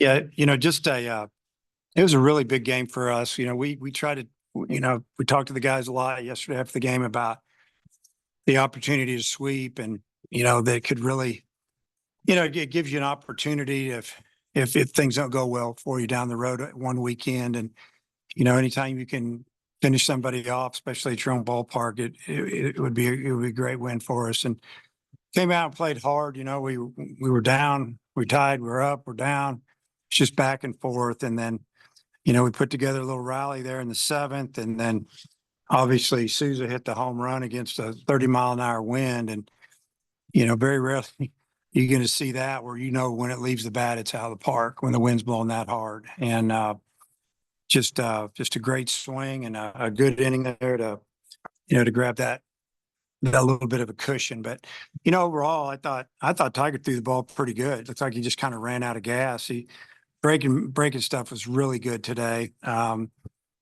Yeah, just it was a really big game for us. We try to, we talked to the guys a lot yesterday after the game about the opportunity to sweep and, that could really, it gives you an opportunity if things don't go well for you down the road at one weekend. And, anytime you can finish somebody off, especially at your own ballpark, it would be a great win for us. And came out and played hard. We were down, we tied, we're up, we're down. It's just back and forth. And then, we put together a little rally there in the seventh. And then obviously Souza hit the home run against a 30-mile-an-hour wind. And, very rarely you're going to see that where, when it leaves the bat, it's out of the park when the wind's blowing that hard. And just a great swing and a good inning there to grab that little bit of a cushion. But, overall, I thought Tiger threw the ball pretty good. Looks like he just kind of ran out of gas. He breaking stuff was really good today.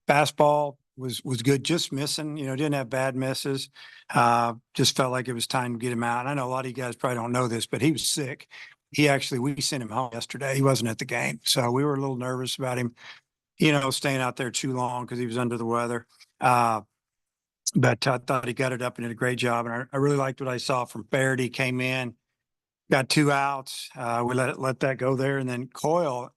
Fastball was good, just missing, didn't have bad misses. Just felt like it was time to get him out. And I know a lot of you guys probably don't know this, but he was sick. We sent him home yesterday. He wasn't at the game. So we were a little nervous about him, staying out there too long because he was under the weather. But I thought he got it up and did a great job. And I really liked what I saw from Faraday. Came in, got 2 outs. We let that go there. And then Coyle,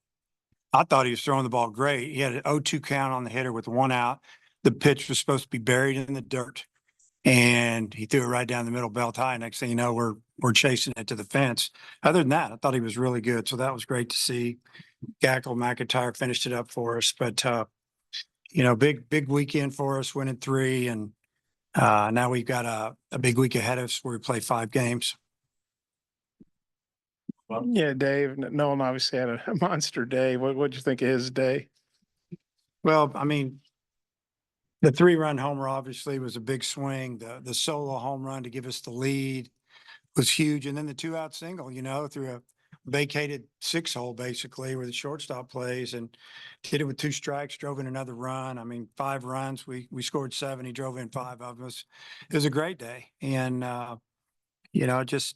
I thought he was throwing the ball great. He had an 0-2 count on the hitter with 1 out. The pitch was supposed to be buried in the dirt, and he threw it right down the middle, belt high. Next thing you know, we're chasing it to the fence. Other than that, I thought he was really good. So that was great to see. Gackle McIntyre finished it up for us. But big weekend for us, winning 3, and now we've got a big week ahead of us where we play 5 games. Yeah, Dave, Nolan obviously had a monster day. What'd you think of his day? Well, I mean, the 3-run homer obviously was a big swing. The solo home run to give us the lead was huge. And then the 2-out single, through a vacated 6-hole basically where the shortstop plays, and hit it with 2 strikes, drove in another run. I mean, 5 runs. We scored 7. He drove in 5 of them. It was a great day. And, just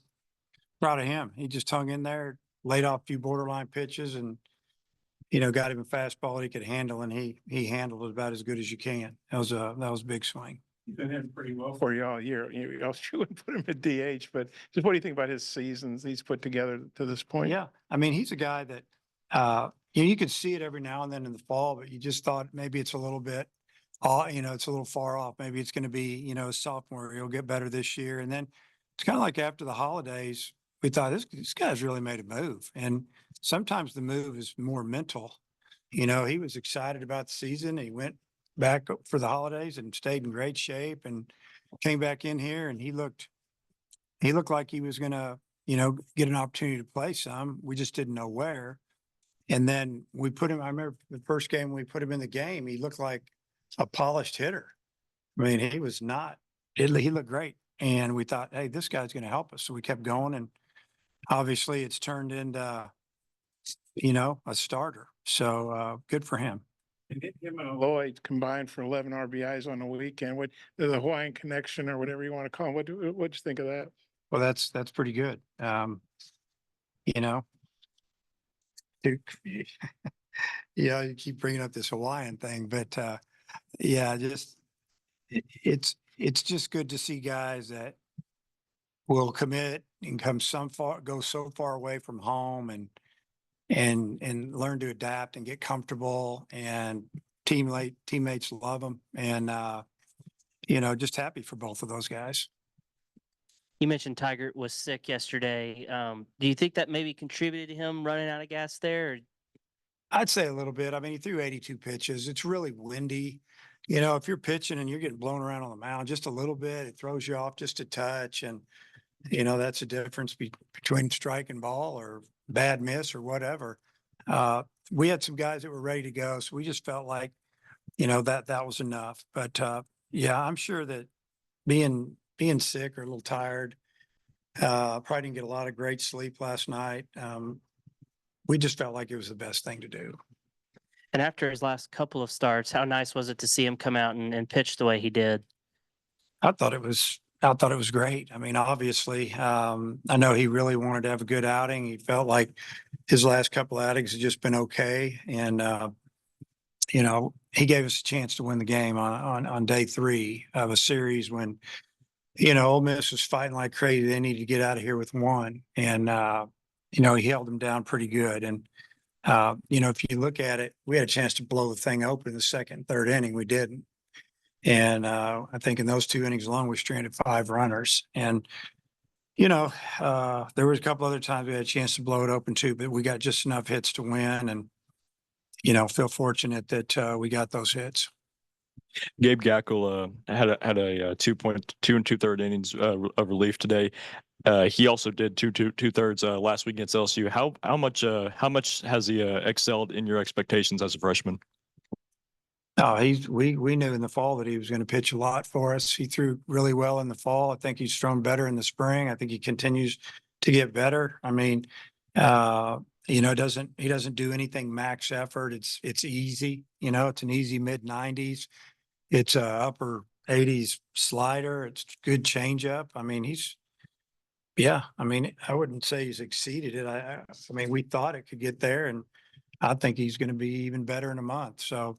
proud of him. He just hung in there, laid off a few borderline pitches, and got him a fastball he could handle, and he handled it about as good as you can. That was a big swing. He's been hitting pretty well for you all year. You wouldn't put him at DH, but just what do you think about his seasons he's put together to this point? Yeah, I mean, he's a guy that you could see it every now and then in the fall, but you just thought maybe it's a little bit, it's a little far off. Maybe it's going to be, a sophomore. He'll get better this year, and then it's kind of like after the holidays, we thought this guy's really made a move. And sometimes the move is more mental. He was excited about the season. He went back for the holidays and stayed in great shape, and came back in here, and he looked like he was going to, get an opportunity to play some. We just didn't know where. And then we put him, I remember the first game we put him in the game, he looked like a polished hitter. I mean, he was not, he looked great. And we thought, hey, this guy's going to help us. So we kept going, and obviously it's turned into, a starter. So good for him. And him and Lloyd combined for 11 RBIs on the weekend. What the Hawaiian connection or whatever you want to call him? What'd you think of that? Well, that's pretty good. You keep bringing up this Hawaiian thing, but it's just good to see guys that will commit and go so far away from home, and learn to adapt and get comfortable, and teammates love them, and just happy for both of those guys. You mentioned Tiger was sick yesterday. Do you think that maybe contributed to him running out of gas there? Or? I'd say a little bit. I mean, he threw 82 pitches. It's really windy. If you're pitching and you're getting blown around on the mound just a little bit, it throws you off just a touch. And, that's the difference between strike and ball or bad miss or whatever. We had some guys that were ready to go. So we just felt like, that was enough. But I'm sure that being sick or a little tired, probably didn't get a lot of great sleep last night. We just felt like it was the best thing to do. And after his last couple of starts, how nice was it to see him come out and pitch the way he did? I thought it was I thought it was great. I mean, obviously, I know he really wanted to have a good outing. He felt like his last couple outings had just been okay. And, he gave us a chance to win the game on day 3 of a series when, Ole Miss was fighting like crazy. They needed to get out of here with 1. And, he held them down pretty good. And, if you look at it, we had a chance to blow the thing open in the second, third inning. We didn't. And I think in those 2 innings alone, we stranded 5 runners. And, there was a couple other times we had a chance to blow it open too, but we got just enough hits to win. And, feel fortunate that we got those hits. Gabe Gackle had a 2.2 and 2/3 innings of relief today. He also did 2/3 last week against LSU. How much has he excelled in your expectations as a freshman? Oh, we knew in the fall that he was going to pitch a lot for us. He threw really well in the fall. I think he's thrown better in the spring. I think he continues to get better. I mean, he doesn't do anything max effort. It's easy. It's an easy mid-90s. It's a upper 80s slider. It's good changeup. I mean, I wouldn't say he's exceeded it. I mean, we thought it could get there, and I think he's going to be even better in a month. So,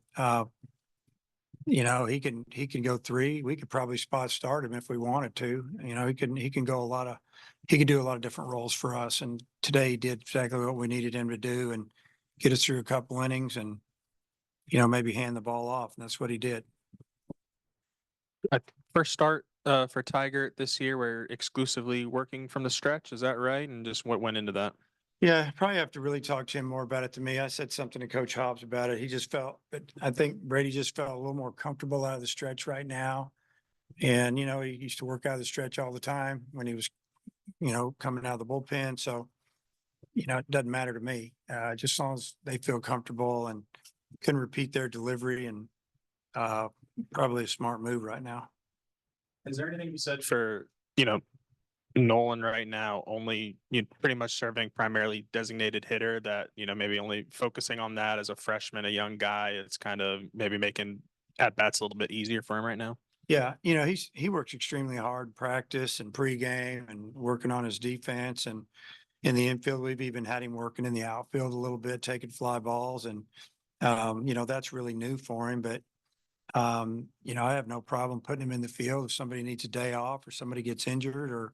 he can go 3. We could probably spot start him if we wanted to. He can go he could do a lot of different roles for us. And today he did exactly what we needed him to do and get us through a couple innings and, maybe hand the ball off. And that's what he did. First start for Tiger this year, we're exclusively working from the stretch. Is that right? And just what went into that? Yeah, probably have to really talk to him more about it to me. I said something to Coach Hobbs about it. But I think Brady just felt a little more comfortable out of the stretch right now. And, he used to work out of the stretch all the time when he was, coming out of the bullpen. So, it doesn't matter to me. Just as long as they feel comfortable and can repeat their delivery, and probably a smart move right now. Is there anything you said for, Nolan right now only pretty much serving primarily designated hitter that, maybe only focusing on that as a freshman, a young guy, it's kind of maybe making at bats a little bit easier for him right now? Yeah, he works extremely hard in practice and pregame and working on his defense. And in the infield, we've even had him working in the outfield a little bit, taking fly balls. And, that's really new for him. But, I have no problem putting him in the field if somebody needs a day off or somebody gets injured, or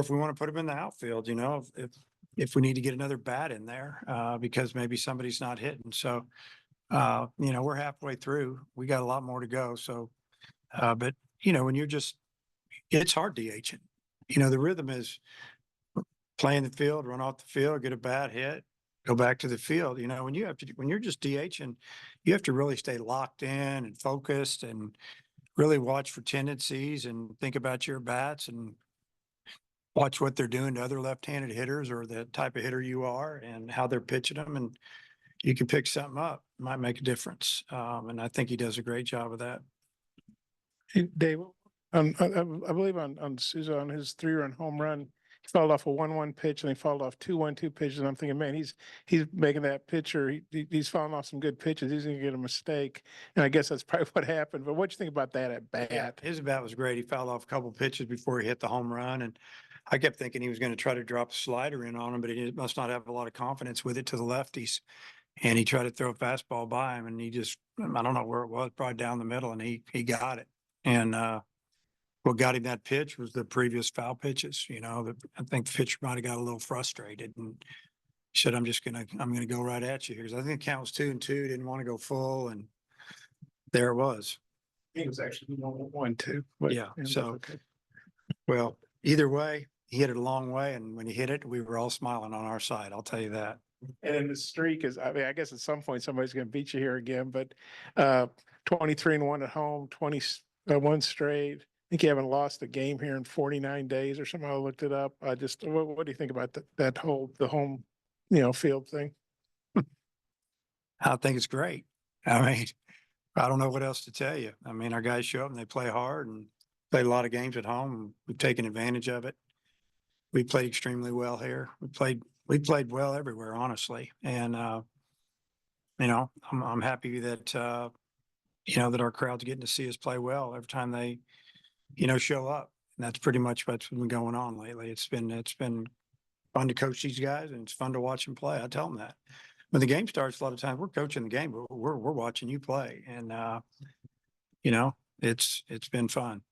if we want to put him in the outfield, if we need to get another bat in there, because maybe somebody's not hitting. So, we're halfway through. We got a lot more to go. So, but when it's hard DHing. The rhythm is play in the field, run off the field, get a bat hit, go back to the field. When you're just DHing, you have to really stay locked in and focused and really watch for tendencies and think about your bats and watch what they're doing to other left-handed hitters or the type of hitter you are and how they're pitching them. And you can pick something up, might make a difference. And I think he does a great job of that. Hey, Dave, I believe on Souza, on his 3-run home run, he fouled off a 1-1 pitch and he fouled off 2 1-2 pitches. And I'm thinking, man, he's making that pitcher. He's fouling off some good pitches. He's going to get a mistake. And I guess that's probably what happened. But what do you think about that at bat? Yeah, his bat was great. He fouled off a couple pitches before he hit the home run. And I kept thinking he was going to try to drop a slider in on him, but he must not have a lot of confidence with it to the lefties. And he tried to throw a fastball by him, and I don't know where it was, probably down the middle, and he got it. And what got him that pitch was the previous foul pitches. I think the pitcher might have got a little frustrated and said, I'm going to go right at you here. 'Cause I think the count was 2-2, didn't want to go full, and there it was. He was actually 1-1-2. Yeah, so, well, either way, he hit it a long way, and when he hit it, we were all smiling on our side. I'll tell you that. And then the streak is, I mean, I guess at some point somebody's going to beat you here again, but 23-1 at home, 21 straight. I think you haven't lost a game here in 49 days or something. I looked it up. What do you think about the home, field thing? I think it's great. I mean, I don't know what else to tell you. I mean, our guys show up and they play hard and play a lot of games at home. And we've taken advantage of it. We played extremely well here. We played well everywhere, honestly. And, I'm happy that, that our crowd's getting to see us play well every time they, show up. And that's pretty much what's been going on lately. It's been fun to coach these guys, and it's fun to watch them play. I tell them that when the game starts, a lot of times we're coaching the game, but we're watching you play, and you know, it's been fun.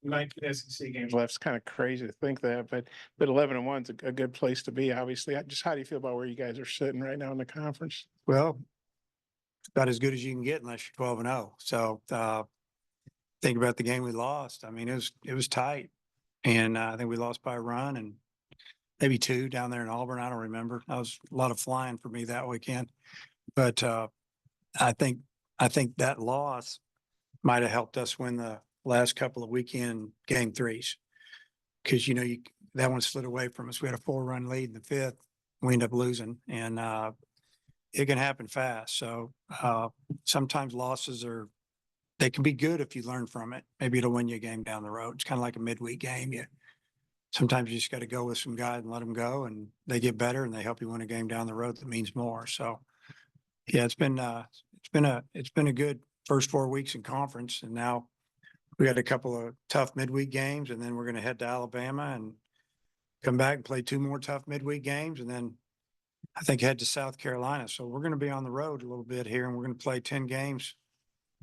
19 SEC games left. It's kind of crazy to think that, but 11-1's a good place to be. Obviously, just how do you feel about where you guys are sitting right now in the conference? Well, it's about as good as you can get unless you're 12-0. So think about the game we lost. I mean, it was tight, and I think we lost by a run and maybe two down there in Auburn. I don't remember. That was a lot of flying for me that weekend, but I think that loss might have helped us win the last couple of weekend game threes, because that one slid away from us. We had a 4-run lead in the fifth. We ended up losing, and it can happen fast. So sometimes losses they can be good if you learn from it. Maybe it'll win you a game down the road. It's kind of like a midweek game. Sometimes you just got to go with some guys and let them go, and they get better and they help you win a game down the road that means more. So yeah, it's been a good first 4 weeks in conference, and now we got a couple of tough midweek games, and then we're going to head to Alabama and come back and play 2 more tough midweek games, and then I think head to South Carolina. So we're going to be on the road a little bit here, and we're going to play 10 games.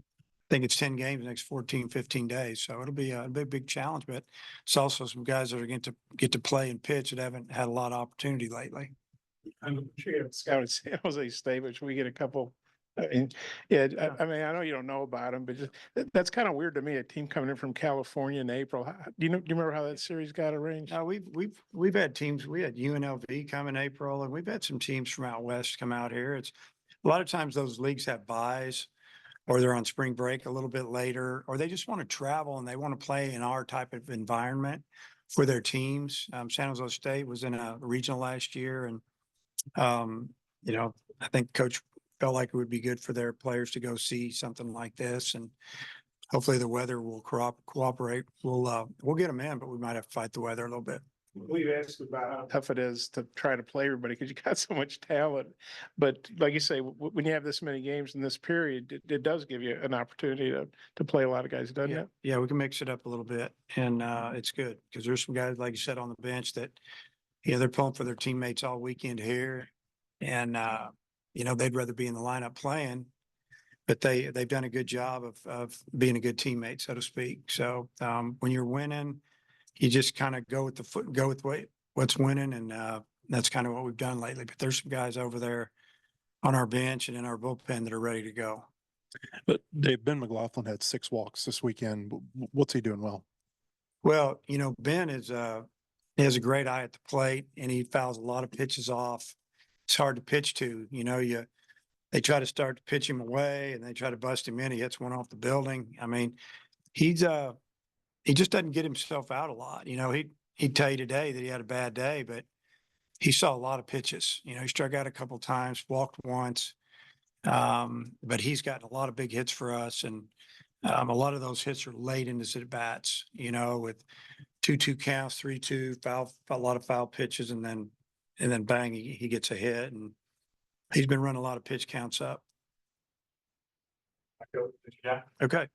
I think it's 10 games the next 14, 15 days. So it'll be a big challenge, but it's also some guys that are going to get to play and pitch that haven't had a lot of opportunity lately. I'm sure you have scouted San Jose State, which we get a couple. Yeah, I mean, I know you don't know about them, but that's kind of weird to me. A team coming in from California in April. Do you remember how that series got arranged? No, we've had teams. We had UNLV come in April, and we've had some teams from out west come out here. It's a lot of times those leagues have buys, or they're on spring break a little bit later, or they just want to travel and they want to play in our type of environment for their teams. San Jose State was in a regional last year, and I think Coach felt like it would be good for their players to go see something like this, and hopefully the weather will cooperate. We'll get them in, but we might have to fight the weather a little bit. We've asked about how tough it is to try to play everybody because you got so much talent. But like you say, when you have this many games in this period, it does give you an opportunity to play a lot of guys, doesn't it? Yeah, we can mix it up a little bit, and it's good because there's some guys, like you said, on the bench that, they're pulling for their teammates all weekend here, and they'd rather be in the lineup playing, but they've done a good job of being a good teammate, so to speak. So when you're winning, you just kind of go with what's winning, and that's kind of what we've done lately. But there's some guys over there on our bench and in our bullpen that are ready to go. But Dave, Ben McLaughlin had 6 walks this weekend. What's he doing well? Well, Ben he has a great eye at the plate, and he fouls a lot of pitches off. It's hard to pitch to. They try to start to pitch him away, and they try to bust him in. He hits one off the building. I mean, he just doesn't get himself out a lot. He'd tell you today that he had a bad day, but he saw a lot of pitches. He struck out a couple times, walked once, but he's gotten a lot of big hits for us, and a lot of those hits are late in his at bats. With 2-2 counts, 3-2, a lot of foul pitches, and then bang, he gets a hit, and he's been running a lot of pitch counts up. Okay.